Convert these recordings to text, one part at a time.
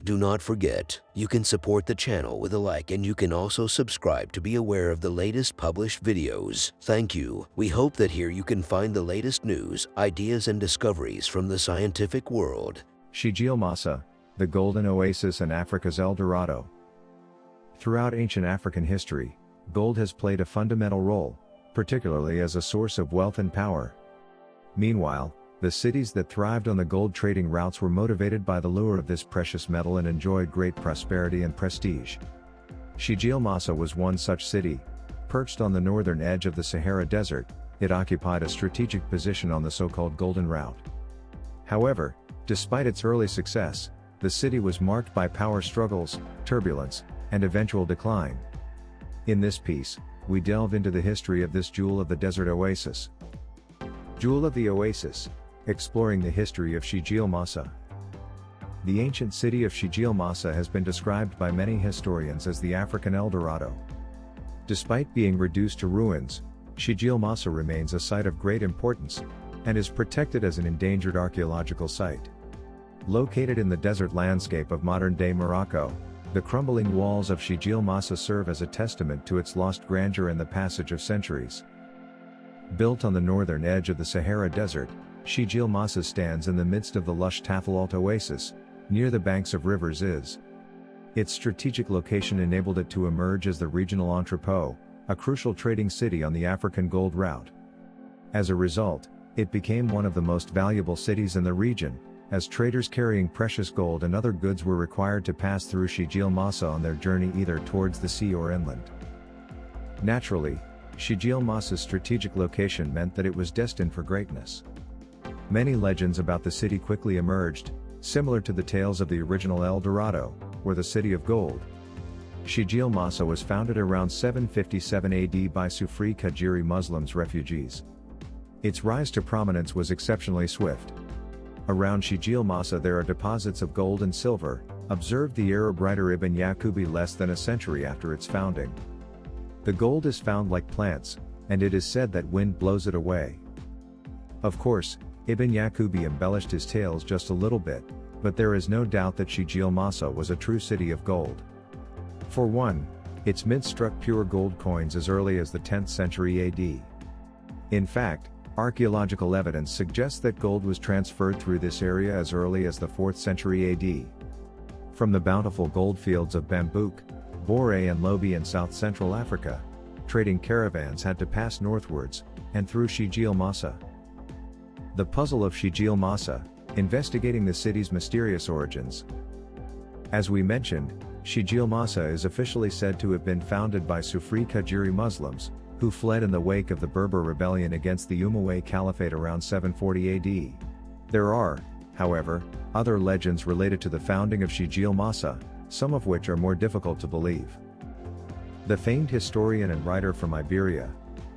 Do not forget, you can support the channel with a like, and you can also subscribe to be aware of the latest published videos. Thank you. We hope that here you can find the latest news, ideas, and discoveries from the scientific world. Sijilmasa, the golden oasis and Africa's El Dorado. Throughout ancient African history, gold has played a fundamental role, particularly as a source of wealth and power. Meanwhile, the cities that thrived on the gold trading routes were motivated by the lure of this precious metal and enjoyed great prosperity and prestige. Sijilmasa was one such city. Perched on the northern edge of the Sahara Desert, it occupied a strategic position on the so-called Golden Route. However, despite its early success, the city was marked by power struggles, turbulence, and eventual decline. In this piece, we delve into the history of this jewel of the desert oasis. Jewel of the Oasis, exploring the history of Sijilmasa. The ancient city of Sijilmasa has been described by many historians as the African El Dorado. Despite being reduced to ruins, Sijilmasa remains a site of great importance, and is protected as an endangered archaeological site. Located in the desert landscape of modern-day Morocco, the crumbling walls of Sijilmasa serve as a testament to its lost grandeur and the passage of centuries. Built on the northern edge of the Sahara Desert, Sijilmasa stands in the midst of the lush Tafelalt oasis, near the banks of River Ziz. Its strategic location enabled it to emerge as the regional entrepot, a crucial trading city on the African gold route. As a result, it became one of the most valuable cities in the region, as traders carrying precious gold and other goods were required to pass through Sijilmasa on their journey either towards the sea or inland. Naturally, Sijilmasa's strategic location meant that it was destined for greatness. Many legends about the city quickly emerged, similar to the tales of the original El Dorado, or the City of Gold. Sijilmasa was founded around 757 AD by Sufri Kajiri Muslims refugees. Its rise to prominence was exceptionally swift. Around Sijilmasa there are deposits of gold and silver, observed the Arab writer Ibn Yaqubi less than a century after its founding. The gold is found like plants, and it is said that wind blows it away. Of course, Ibn Yaqubi embellished his tales just a little bit, but there is no doubt that Sijilmasa was a true city of gold. For one, its mint struck pure gold coins as early as the 10th century AD. In fact, archaeological evidence suggests that gold was transferred through this area as early as the 4th century AD. From the bountiful gold fields of Bambouk, Bore and Lobi in south-central Africa, trading caravans had to pass northwards, and through Sijilmasa. The Puzzle of Sijilmasa, investigating the city's mysterious origins. As we mentioned, Sijilmasa is officially said to have been founded by Sufri Kajiri Muslims, who fled in the wake of the Berber rebellion against the Umayyad Caliphate around 740 AD. There are, however, other legends related to the founding of Sijilmasa, some of which are more difficult to believe. The famed historian and writer from Iberia,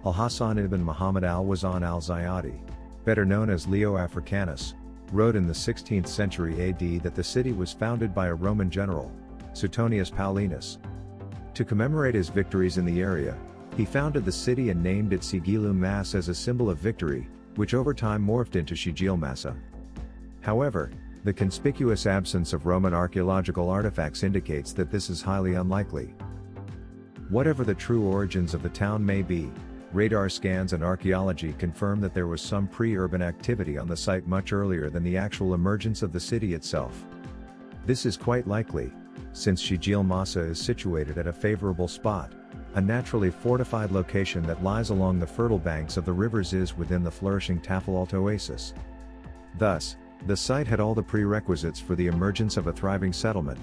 Al-Hasan ibn Muhammad al-Wazan al-Zayadi, better known as Leo Africanus, wrote in the 16th century AD that the city was founded by a Roman general, Suetonius Paulinus. To commemorate his victories in the area, he founded the city and named it Sijilmasa as a symbol of victory, which over time morphed into Sijilmasa. However, the conspicuous absence of Roman archaeological artifacts indicates that this is highly unlikely. Whatever the true origins of the town may be, radar scans and archaeology confirm that there was some pre-urban activity on the site much earlier than the actual emergence of the city itself. This is quite likely, since Sijilmasa is situated at a favorable spot, a naturally fortified location that lies along the fertile banks of the River Ziz within the flourishing Tafelalt oasis. Thus, the site had all the prerequisites for the emergence of a thriving settlement.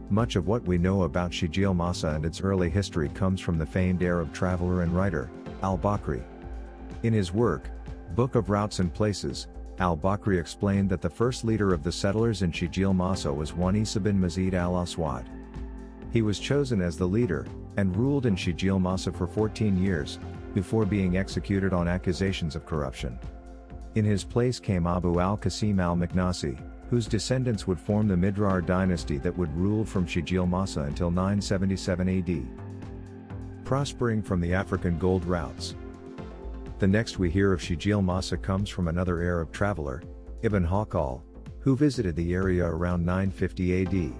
Much of what we know about Sijilmasa and its early history comes from the famed Arab traveler and writer, al-Bakri. In his work, Book of Routes and Places, al-Bakri explained that the first leader of the settlers in Sijilmasa was one Isa bin Mazid al-Aswad. He was chosen as the leader, and ruled in Sijilmasa for 14 years, before being executed on accusations of corruption. In his place came Abu al-Qasim al-Maknasi, whose descendants would form the Midrar dynasty that would rule from Sijilmasa until 977 AD. Prospering from the African gold routes. The next we hear of Sijilmasa comes from another Arab traveler, Ibn Hawqal, who visited the area around 950 AD.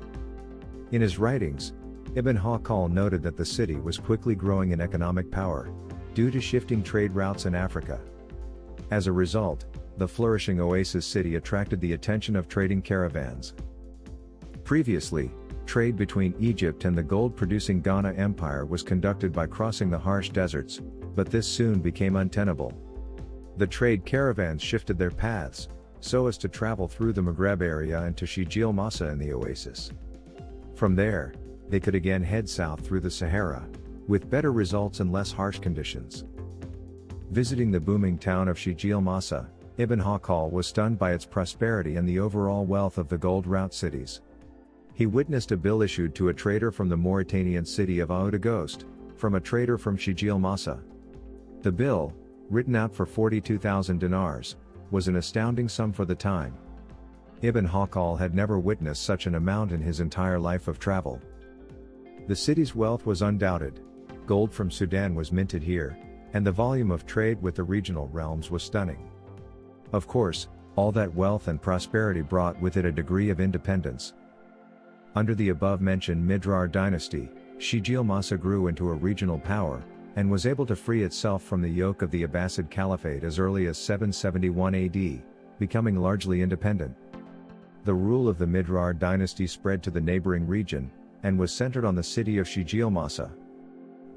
In his writings, Ibn Hawqal noted that the city was quickly growing in economic power, due to shifting trade routes in Africa. As a result, the flourishing Oasis city attracted the attention of trading caravans. Previously, trade between Egypt and the gold-producing Ghana Empire was conducted by crossing the harsh deserts, but this soon became untenable. The trade caravans shifted their paths, so as to travel through the Maghreb area and to Sijilmasa in the Oasis. From there, they could again head south through the Sahara, with better results and less harsh conditions. Visiting the booming town of Sijilmasa, Ibn Hawqal was stunned by its prosperity and the overall wealth of the gold route cities. He witnessed a bill issued to a trader from the Mauritanian city of Ouagadougou, from a trader from Sijilmasa. The bill, written out for 42,000 dinars, was an astounding sum for the time. Ibn Hawqal had never witnessed such an amount in his entire life of travel. The city's wealth was undoubted. Gold from Sudan was minted here, and the volume of trade with the regional realms was stunning. Of course, all that wealth and prosperity brought with it a degree of independence. Under the above-mentioned Midrar dynasty, Sijilmasa grew into a regional power, and was able to free itself from the yoke of the Abbasid Caliphate as early as 771 AD, becoming largely independent. The rule of the Midrar dynasty spread to the neighboring region, and was centered on the city of Sijilmasa.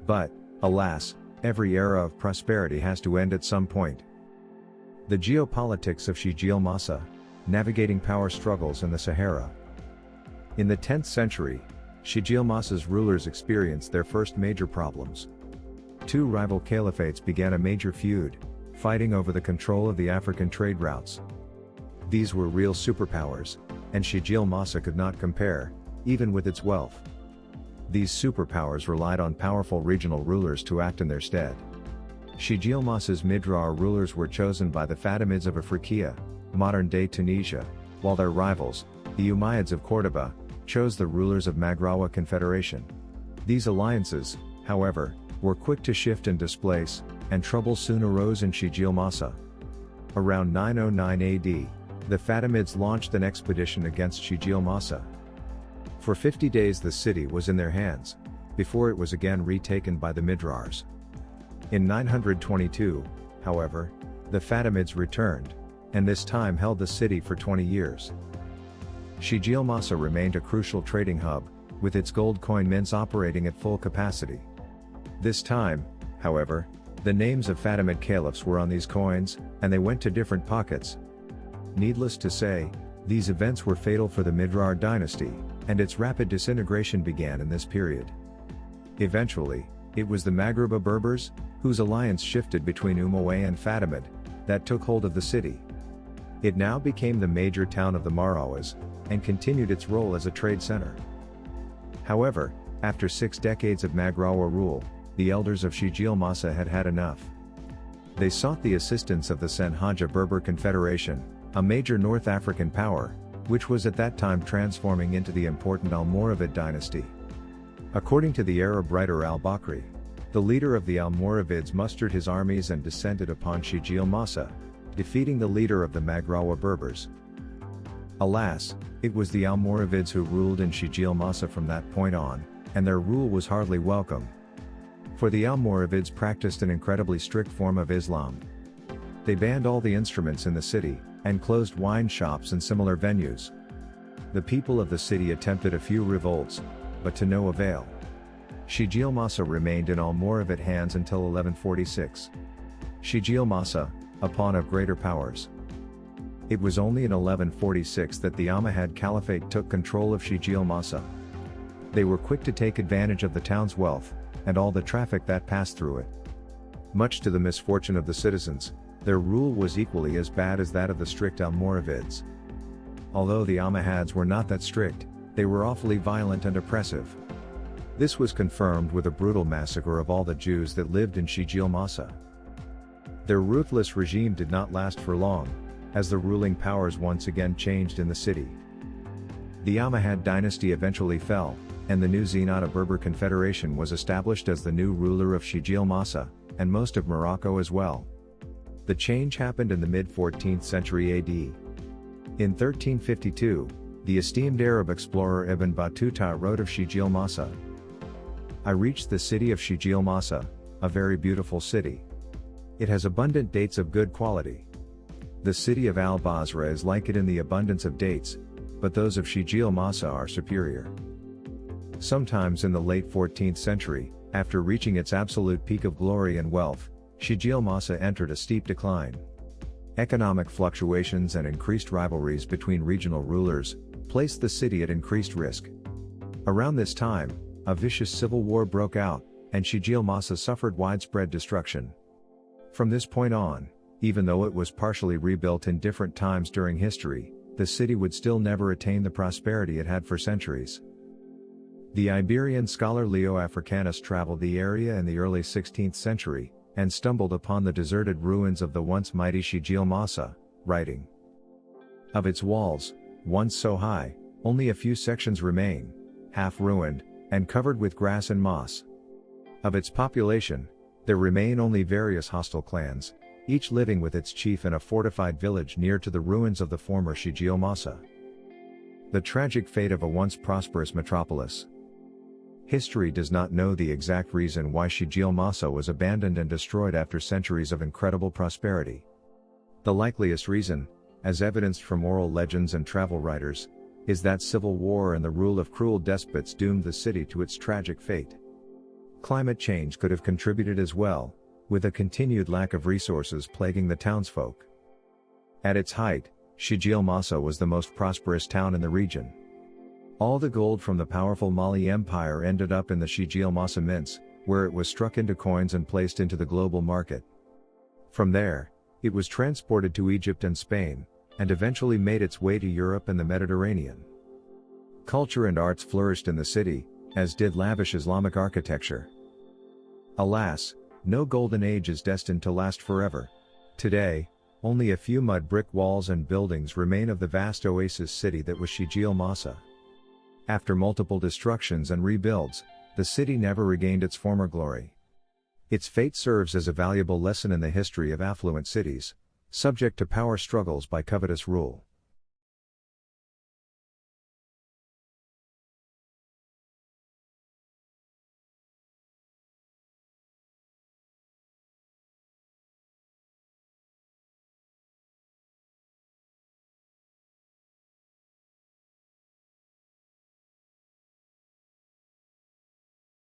But, alas, every era of prosperity has to end at some point. The geopolitics of Sijilmasa, navigating power struggles in the Sahara. In the 10th century, Sijilmasa's rulers experienced their first major problems. Two rival caliphates began a major feud, fighting over the control of the African trade routes. These were real superpowers, and Sijilmasa could not compare, even with its wealth. These superpowers relied on powerful regional rulers to act in their stead. Sijilmasa's Midrar rulers were chosen by the Fatimids of Afriqiya, modern-day Tunisia, while their rivals, the Umayyads of Cordoba, chose the rulers of Maghrawa Confederation. These alliances, however, were quick to shift and displace, and trouble soon arose in Sijilmasa. Around 909 AD, the Fatimids launched an expedition against Sijilmasa. For 50 days the city was in their hands, before it was again retaken by the Midrars. In 922, however, the Fatimids returned, and this time held the city for 20 years. Sijilmasa remained a crucial trading hub, with its gold coin mints operating at full capacity. This time, however, the names of Fatimid caliphs were on these coins, and they went to different pockets. Needless to say, these events were fatal for the Midrar dynasty, and its rapid disintegration began in this period. Eventually, it was the Maghreba Berbers, whose alliance shifted between Umayyad and Fatimid, that took hold of the city. It now became the major town of the Marrawas, and continued its role as a trade center. However, after 6 decades of Maghrawa rule, the elders of Sijilmasa had had enough. They sought the assistance of the Senhaja Berber Confederation, a major North African power, which was at that time transforming into the important Almoravid dynasty. According to the Arab writer al-Bakri, the leader of the Almoravids mustered his armies and descended upon Sijilmasa, defeating the leader of the Maghrawa Berbers. Alas, it was the Almoravids who ruled in Sijilmasa from that point on, and their rule was hardly welcome. For the Almoravids practiced an incredibly strict form of Islam. They banned all the instruments in the city, and closed wine shops and similar venues. The people of the city attempted a few revolts, but to no avail. Sijilmasa remained in Almoravid hands until 1146. Sijilmasa, a pawn of greater powers. It was only in 1146 that the Almohad Caliphate took control of Sijilmasa. They were quick to take advantage of the town's wealth, and all the traffic that passed through it. Much to the misfortune of the citizens, their rule was equally as bad as that of the strict Almoravids. Although the Almohads were not that strict, they were awfully violent and oppressive. This was confirmed with a brutal massacre of all the Jews that lived in Sijilmasa. Their ruthless regime did not last for long, as the ruling powers once again changed in the city. The Almohad dynasty eventually fell, and the new Zenata Berber Confederation was established as the new ruler of Sijilmasa, and most of Morocco as well. The change happened in the mid-14th century AD. In 1352, the esteemed Arab explorer Ibn Battuta wrote of Sijilmasa, "I reached the city of Sijilmasa, a very beautiful city. It has abundant dates of good quality. The city of Al-Basra is like it in the abundance of dates, but those of Sijilmasa are superior." Sometimes in the late 14th century, after reaching its absolute peak of glory and wealth, Sijilmasa entered a steep decline. Economic fluctuations and increased rivalries between regional rulers placed the city at increased risk. Around this time, a vicious civil war broke out, and Sijilmasa suffered widespread destruction. From this point on, even though it was partially rebuilt in different times during history, the city would still never attain the prosperity it had for centuries. The Iberian scholar Leo Africanus traveled the area in the early 16th century, and stumbled upon the deserted ruins of the once mighty Sijilmasa, writing, "Of its walls, once so high, only a few sections remain, half ruined, and covered with grass and moss. Of its population, there remain only various hostile clans, each living with its chief in a fortified village near to the ruins of the former Sijilmasa." The tragic fate of a once prosperous metropolis. History does not know the exact reason why Sijilmasa was abandoned and destroyed after centuries of incredible prosperity. The likeliest reason, as evidenced from oral legends and travel writers, is that civil war and the rule of cruel despots doomed the city to its tragic fate. Climate change could have contributed as well, with a continued lack of resources plaguing the townsfolk. At its height, Sijilmasa was the most prosperous town in the region. All the gold from the powerful Mali Empire ended up in the Sijilmasa mints, where it was struck into coins and placed into the global market. From there, it was transported to Egypt and Spain, and eventually made its way to Europe and the Mediterranean. Culture and arts flourished in the city, as did lavish Islamic architecture. Alas, no golden age is destined to last forever. Today, only a few mud brick walls and buildings remain of the vast oasis city that was Sijilmasa. After multiple destructions and rebuilds, the city never regained its former glory. Its fate serves as a valuable lesson in the history of affluent cities, subject to power struggles by covetous rule.